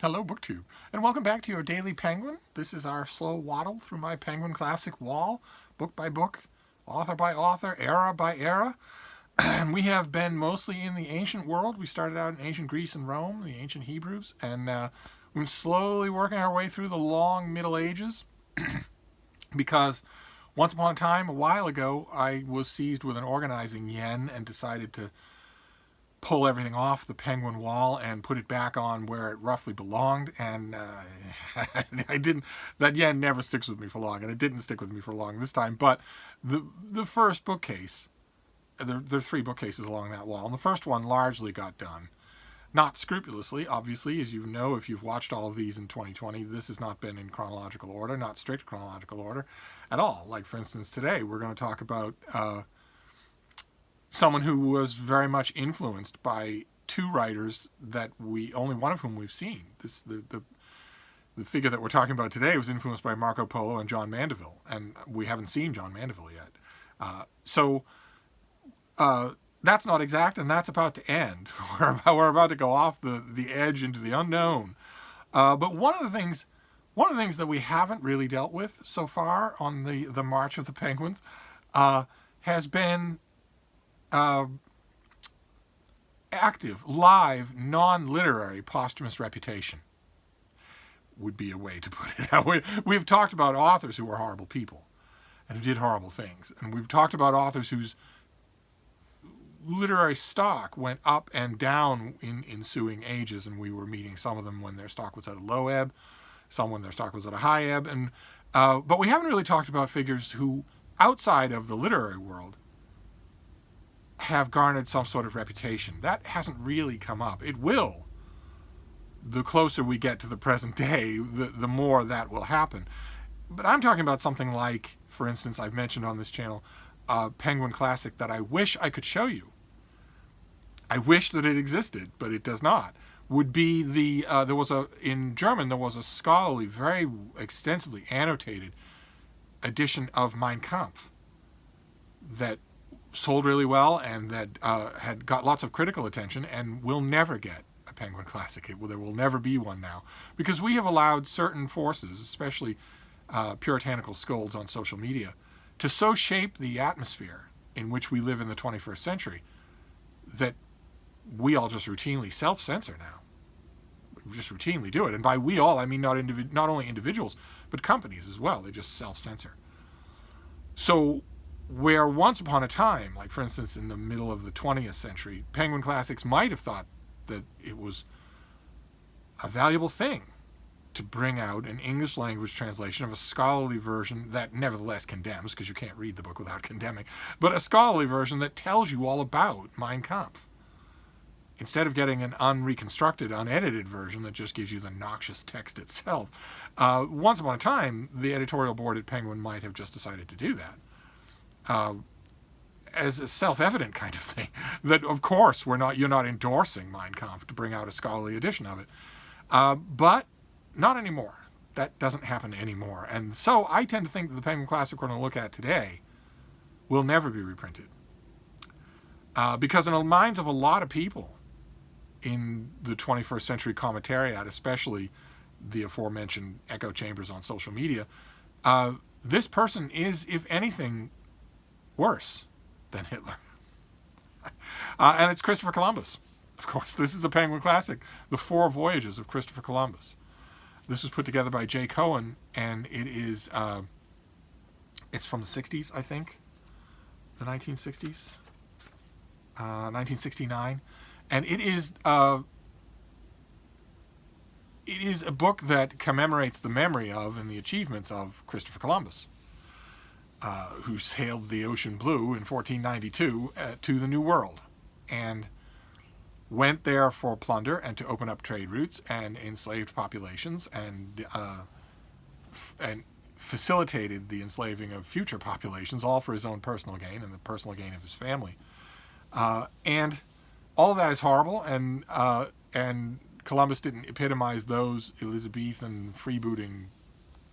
Hello, BookTube, and welcome back to your Daily Penguin. This is our slow waddle through my Penguin Classic wall, book by book, author by author, era by era. And we have been mostly in the ancient world. We started out in ancient Greece and Rome, the ancient Hebrews, and we've been slowly working our way through the long Middle Ages because once upon a time, a while ago, I was seized with an organizing yen and decided to pull everything off the Penguin wall and put it back on where it roughly belonged. And I didn't. That yen never sticks with me for long, and it didn't stick with me for long this time. But the first bookcase, there are three bookcases along that wall, and the first one largely got done. Not scrupulously, obviously, as you know if you've watched all of these in 2020. This has not been in chronological order, not strict chronological order at all. Like, for instance, today we're going to talk about someone who was very much influenced by two writers that only one of whom we've seen. The figure that we're talking about today was influenced by Marco Polo and John Mandeville, and we haven't seen John Mandeville yet. So that's not exact, and that's about to end. We're about to go off the edge into the unknown. But one of the things that we haven't really dealt with so far on the March of the Penguins has been active, live, non-literary posthumous reputation would be a way to put it. We've talked about authors who were horrible people and who did horrible things. And we've talked about authors whose literary stock went up and down in ensuing ages, and we were meeting some of them when their stock was at a low ebb, some when their stock was at a high ebb. But we haven't really talked about figures who, outside of the literary world, have garnered some sort of reputation. That hasn't really come up. It will. The closer we get to the present day, the more that will happen. But I'm talking about something like, for instance, I've mentioned on this channel, Penguin Classic that I wish I could show you. I wish that it existed, but it does not. Would be in German, there was a scholarly, very extensively annotated edition of Mein Kampf that sold really well and that had got lots of critical attention and will never get a Penguin Classic. There will never be one now because we have allowed certain forces, especially puritanical scolds on social media, to so shape the atmosphere in which we live in the 21st century that we all just routinely self-censor now. We just routinely do it. And by we all, I mean not only individuals, but companies as well. They just self-censor. So where once upon a time, like for instance in the middle of the 20th century, Penguin Classics might have thought that it was a valuable thing to bring out an English language translation of a scholarly version that nevertheless condemns, because you can't read the book without condemning, but a scholarly version that tells you all about Mein Kampf, instead of getting an unreconstructed, unedited version that just gives you the noxious text itself. Once upon a time, the editorial board at Penguin might have just decided to do that. As a self-evident kind of thing, that of course you're not endorsing Mein Kampf to bring out a scholarly edition of it, but not anymore. That doesn't happen anymore, and so I tend to think that the Penguin Classic we're going to look at today will never be reprinted, because in the minds of a lot of people in the 21st century commentariat, especially the aforementioned echo chambers on social media, this person is, if anything, worse than Hitler. And it's Christopher Columbus. Of course, this is the Penguin Classic, The Four Voyages of Christopher Columbus. This was put together by Jay Cohen, and it is, it's from the 60s, I think, the 1960s, 1969. And it is a book that commemorates the memory of and the achievements of Christopher Columbus, who sailed the ocean blue in 1492 to the New World and went there for plunder and to open up trade routes and enslaved populations and facilitated the enslaving of future populations, all for his own personal gain and the personal gain of his family. And all of that is horrible, and Columbus didn't epitomize those Elizabethan freebooting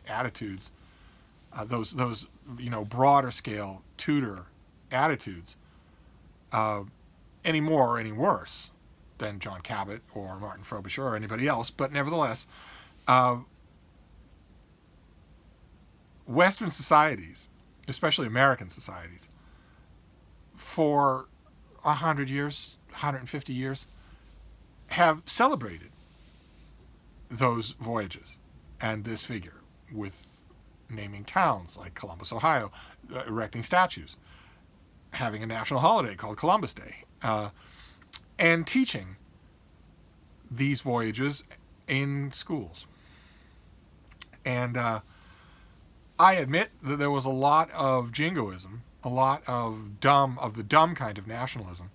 attitudes, those broader scale Tudor attitudes, any more or any worse than John Cabot or Martin Frobisher or anybody else, but nevertheless, Western societies, especially American societies, for 100 years, 150 years, have celebrated those voyages and this figure with naming towns like Columbus, Ohio, erecting statues, having a national holiday called Columbus Day, and teaching these voyages in schools. And I admit that there was a lot of jingoism, a lot of the dumb kind of nationalism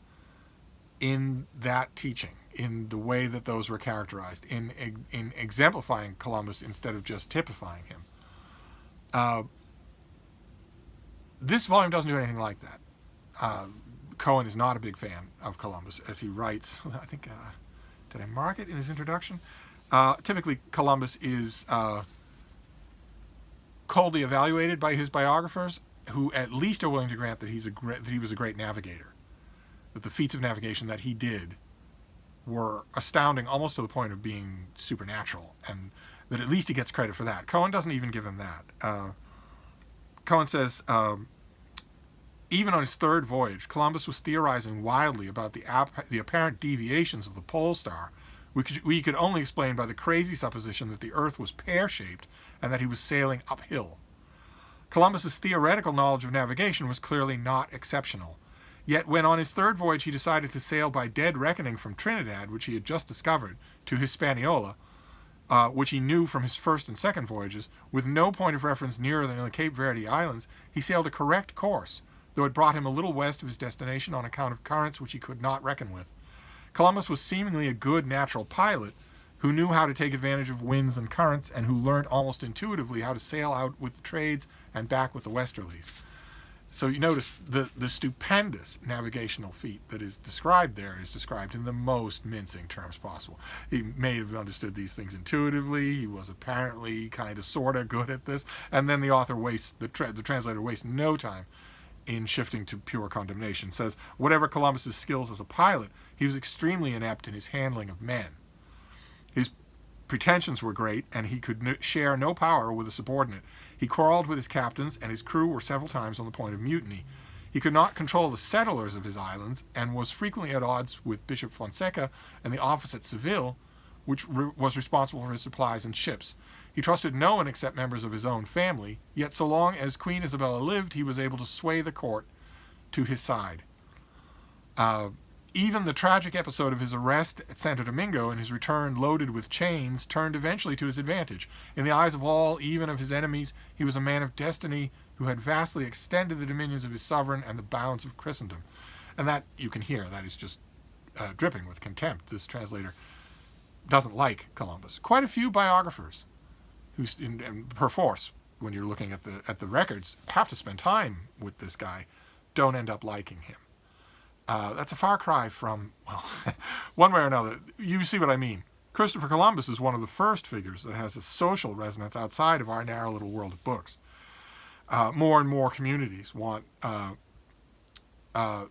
in that teaching, in the way that those were characterized, in exemplifying Columbus instead of just typifying him. This volume doesn't do anything like that. Cohen is not a big fan of Columbus, as he writes. I think, did I mark it in his introduction? Typically, Columbus is coldly evaluated by his biographers, who at least are willing to grant that he was a great navigator, that the feats of navigation that he did were astounding, almost to the point of being supernatural, and that at least he gets credit for that. Cohen doesn't even give him that. Cohen says, even on his third voyage, Columbus was theorizing wildly about the apparent deviations of the pole star, which we could only explain by the crazy supposition that the Earth was pear-shaped and that he was sailing uphill. Columbus's theoretical knowledge of navigation was clearly not exceptional. Yet when on his third voyage he decided to sail by dead reckoning from Trinidad, which he had just discovered, to Hispaniola, which he knew from his first and second voyages, with no point of reference nearer than the Cape Verde Islands, he sailed a correct course, though it brought him a little west of his destination on account of currents which he could not reckon with. Columbus was seemingly a good natural pilot, who knew how to take advantage of winds and currents, and who learned almost intuitively how to sail out with the trades and back with the westerlies. So you notice the stupendous navigational feat that is described there is described in the most mincing terms possible. He may have understood these things intuitively. He was apparently kind of sort of good at this. And then the author the translator wastes no time in shifting to pure condemnation. Says, whatever Columbus's skills as a pilot, he was extremely inept in his handling of men. His pretensions were great, and he could share no power with a subordinate. He quarreled with his captains, and his crew were several times on the point of mutiny. He could not control the settlers of his islands, and was frequently at odds with Bishop Fonseca and the office at Seville, which was responsible for his supplies and ships. He trusted no one except members of his own family, yet so long as Queen Isabella lived, he was able to sway the court to his side. Even the tragic episode of his arrest at Santo Domingo and his return loaded with chains turned eventually to his advantage. In the eyes of all, even of his enemies, he was a man of destiny who had vastly extended the dominions of his sovereign and the bounds of Christendom. And that, you can hear, that is just dripping with contempt. This translator doesn't like Columbus. Quite a few biographers, who, perforce, when you're looking at the records, have to spend time with this guy, don't end up liking him. That's a far cry from, well, one way or another. You see what I mean. Christopher Columbus is one of the first figures that has a social resonance outside of our narrow little world of books. More and more communities want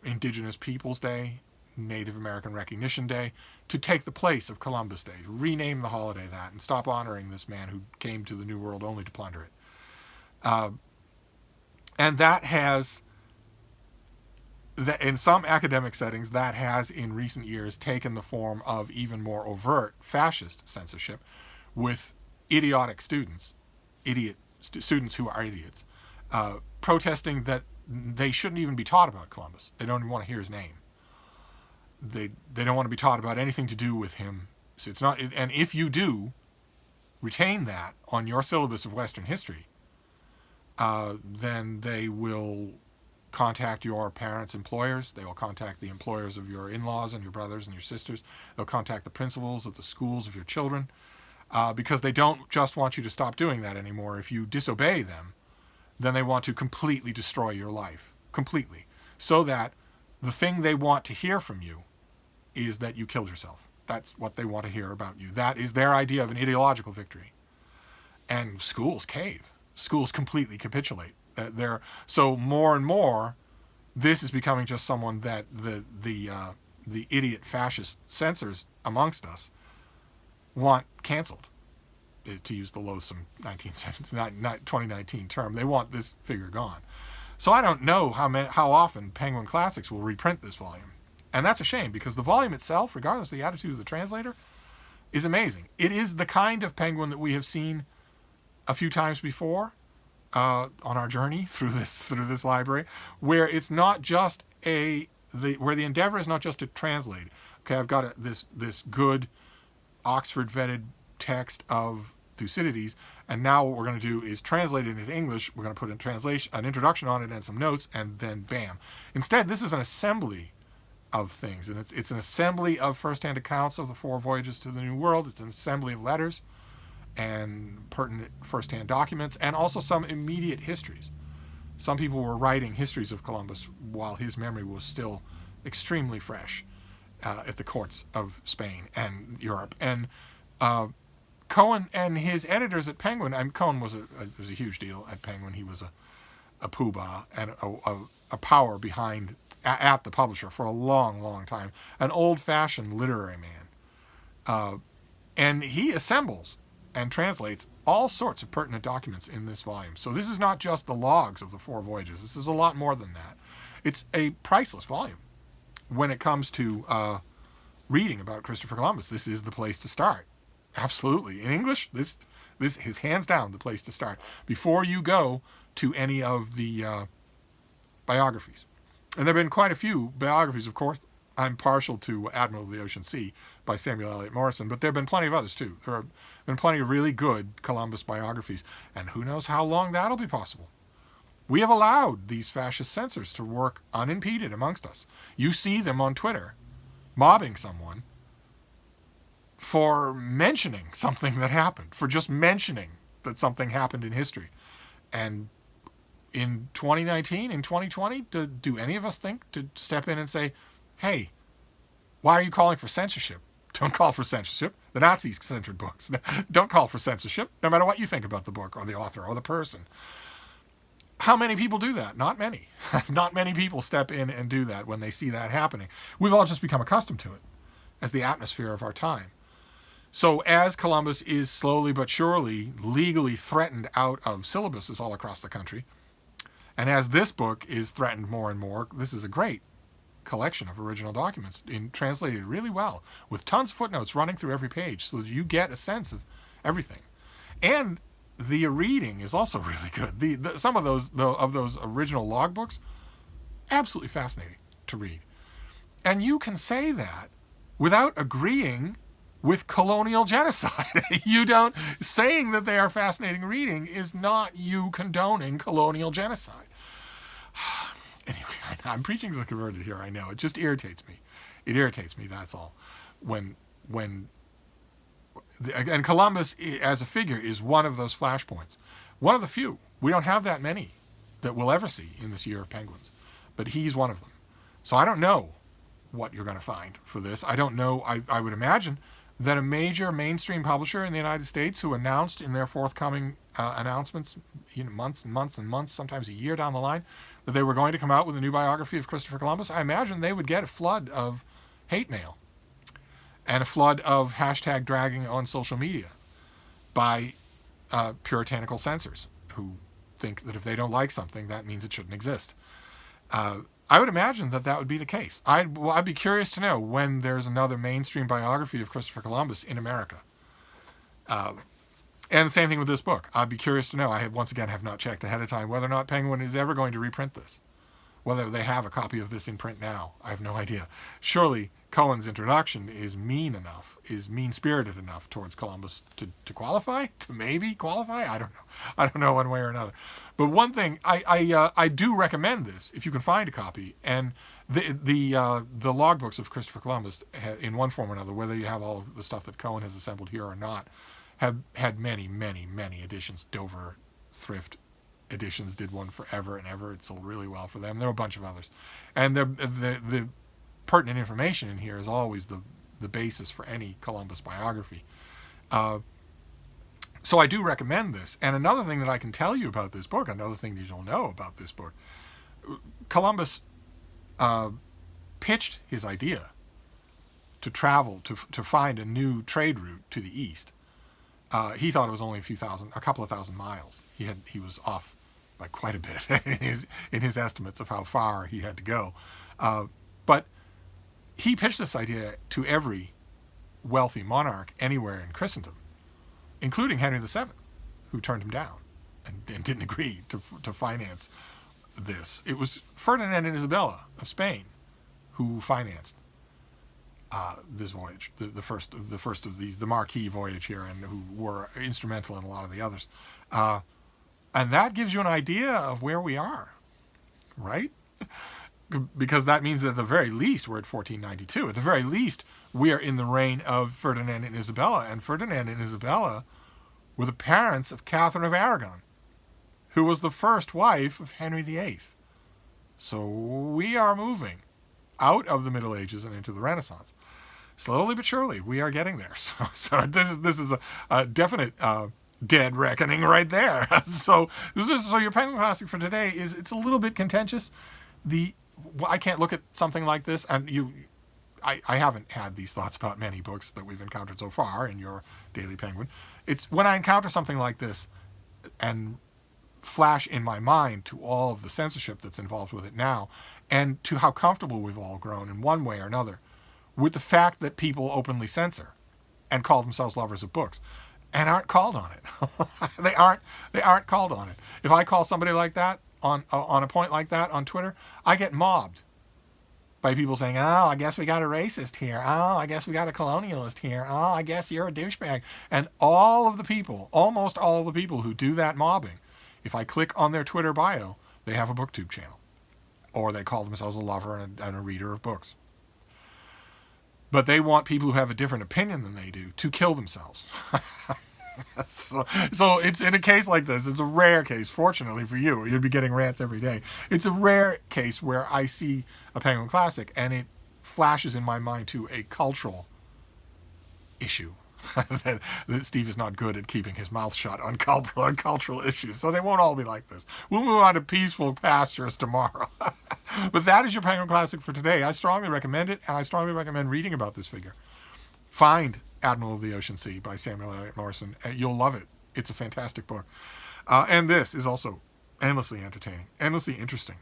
Indigenous Peoples Day, Native American Recognition Day, to take the place of Columbus Day, to rename the holiday that, and stop honoring this man who came to the New World only to plunder it. And that has... in some academic settings, that has in recent years taken the form of even more overt fascist censorship, with idiotic students, students who are idiots, protesting that they shouldn't even be taught about Columbus. They don't even want to hear his name. They don't want to be taught about anything to do with him. So it's not. And if you do retain that on your syllabus of Western history, then they will contact your parents' employers. They will contact the employers of your in-laws and your brothers and your sisters. They'll contact the principals of the schools of your children, because they don't just want you to stop doing that anymore. If you disobey them, then they want to completely destroy your life, completely, so that the thing they want to hear from you is that you killed yourself. That's what they want to hear about you. That is their idea of an ideological victory. And schools cave. Schools completely capitulate. So more and more, this is becoming just someone that the the idiot fascist censors amongst us want canceled, to use the loathsome 19th century, not 2019 term. They want this figure gone. So I don't know how often Penguin Classics will reprint this volume. And that's a shame, because the volume itself, regardless of the attitude of the translator, is amazing. It is the kind of Penguin that we have seen a few times before on our journey through this library, where it's not just where the endeavor is not just to translate. Okay, I've got this good Oxford vetted text of Thucydides, and now what we're going to do is translate it into English. We're going to put an introduction on it and some notes, and then bam. Instead, this is an assembly of things, and it's an assembly of first-hand accounts of the 4 voyages to the New World. It's an assembly of letters and pertinent first-hand documents, and also some immediate histories. Some people were writing histories of Columbus while his memory was still extremely fresh at the courts of Spain and Europe. And Cohen and his editors at Penguin, and Cohen was a huge deal at Penguin. He was a poobah and a power behind at the publisher for a long, long time, an old-fashioned literary man. And he assembles and translates all sorts of pertinent documents in this volume. So this is not just the logs of the 4 voyages. This is a lot more than that. It's a priceless volume. When it comes to reading about Christopher Columbus, this is the place to start. Absolutely. In English, this is hands down the place to start before you go to any of the biographies. And there have been quite a few biographies, of course. I'm partial to Admiral of the Ocean Sea by Samuel Eliot Morison, but there have been plenty of others too. There have been plenty of really good Columbus biographies, and who knows how long that'll be possible. We have allowed these fascist censors to work unimpeded amongst us. You see them on Twitter mobbing someone for mentioning something that happened, for just mentioning that something happened in history. And in 2019, in 2020, do any of us think to step in and say, hey, why are you calling for censorship? Don't call for censorship. The Nazis censored books. Don't call for censorship, no matter what you think about the book or the author or the person. How many people do that? Not many. Not many people step in and do that when they see that happening. We've all just become accustomed to it as the atmosphere of our time. So as Columbus is slowly but surely legally threatened out of syllabuses all across the country, and as this book is threatened more and more, this is a great collection of original documents translated really well, with tons of footnotes running through every page so that you get a sense of everything. And the reading is also really good. Some of those original logbooks, absolutely fascinating to read. And you can say that without agreeing with colonial genocide. Saying that they are fascinating reading is not you condoning colonial genocide. Anyway, I'm preaching to the converted here, I know. It just irritates me. It irritates me, that's all. And Columbus, as a figure, is one of those flashpoints. One of the few. We don't have that many that we'll ever see in this year of penguins. But he's one of them. So I don't know what you're going to find for this. I don't know. I would imagine that a major mainstream publisher in the United States who announced in their forthcoming announcements, months and months and months, sometimes a year down the line, that they were going to come out with a new biography of Christopher Columbus, I imagine they would get a flood of hate mail and a flood of hashtag dragging on social media by puritanical censors who think that if they don't like something, that means it shouldn't exist. I would imagine that would be the case. I'd be curious to know when there's another mainstream biography of Christopher Columbus in America. And the same thing with this book. I'd be curious to know. I once again have not checked ahead of time whether or not Penguin is ever going to reprint this. Whether they have a copy of this in print now, I have no idea. Surely Cohen's introduction is mean-spirited enough towards Columbus to qualify, to maybe qualify. I don't know. I don't know one way or another. But one thing, I do recommend this if you can find a copy. And the logbooks of Christopher Columbus, in one form or another, whether you have all of the stuff that Cohen has assembled here or not, have had many, many, many editions. Dover Thrift Editions did one forever and ever. It sold really well for them. There were a bunch of others. And the pertinent information in here is always the basis for any Columbus biography. So I do recommend this. And another thing that I can tell you about this book, another thing that you'll know about this book, Columbus pitched his idea to travel to find a new trade route to the east. He thought it was only a couple of thousand miles. He was off by quite a bit in his estimates of how far he had to go. But he pitched this idea to every wealthy monarch anywhere in Christendom, including Henry VII, who turned him down and didn't agree to finance this. It was Ferdinand and Isabella of Spain who financed this voyage, the first of these, the Marquis voyage here, and who were instrumental in a lot of the others. And that gives you an idea of where we are, right? Because that means that at the very least we're at 1492. At the very least, we are in the reign of Ferdinand and Isabella. And Ferdinand and Isabella were the parents of Catherine of Aragon, who was the first wife of Henry VIII. So we are moving out of the Middle Ages and into the Renaissance. Slowly but surely, we are getting there. So this is a definite dead reckoning right there. So your Penguin Classic for today it's a little bit contentious. I can't look at something like this, and I haven't had these thoughts about many books that we've encountered so far in your Daily Penguin. It's when I encounter something like this and flash in my mind to all of the censorship that's involved with it now, and to how comfortable we've all grown in one way or another with the fact that people openly censor and call themselves lovers of books and aren't called on it. They aren't called on it. If I call somebody like that on a point like that on Twitter, I get mobbed by people saying, "Oh, I guess we got a racist here. Oh, I guess we got a colonialist here. Oh, I guess you're a douchebag." And almost all of the people who do that mobbing, if I click on their Twitter bio, they have a BookTube channel, or they call themselves a lover and a reader of books. But they want people who have a different opinion than they do to kill themselves. So it's in a case like this, it's a rare case, fortunately for you, you'd be getting rants every day. It's a rare case where I see a Penguin Classic and it flashes in my mind to a cultural issue. that Steve is not good at keeping his mouth shut on cultural issues. So they won't all be like this. We'll move on to peaceful pastures tomorrow. But that is your Penguin Classic for today. I strongly recommend it, and I strongly recommend reading about this figure. Find Admiral of the Ocean Sea by Samuel Eliot Morison. You'll love it. It's a fantastic book. And this is also endlessly entertaining, endlessly interesting.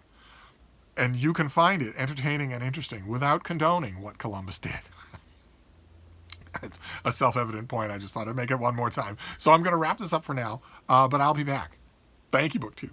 And you can find it entertaining and interesting without condoning what Columbus did. It's a self-evident point. I just thought I'd make it one more time. So I'm going to wrap this up for now, but I'll be back. Thank you, BookTube.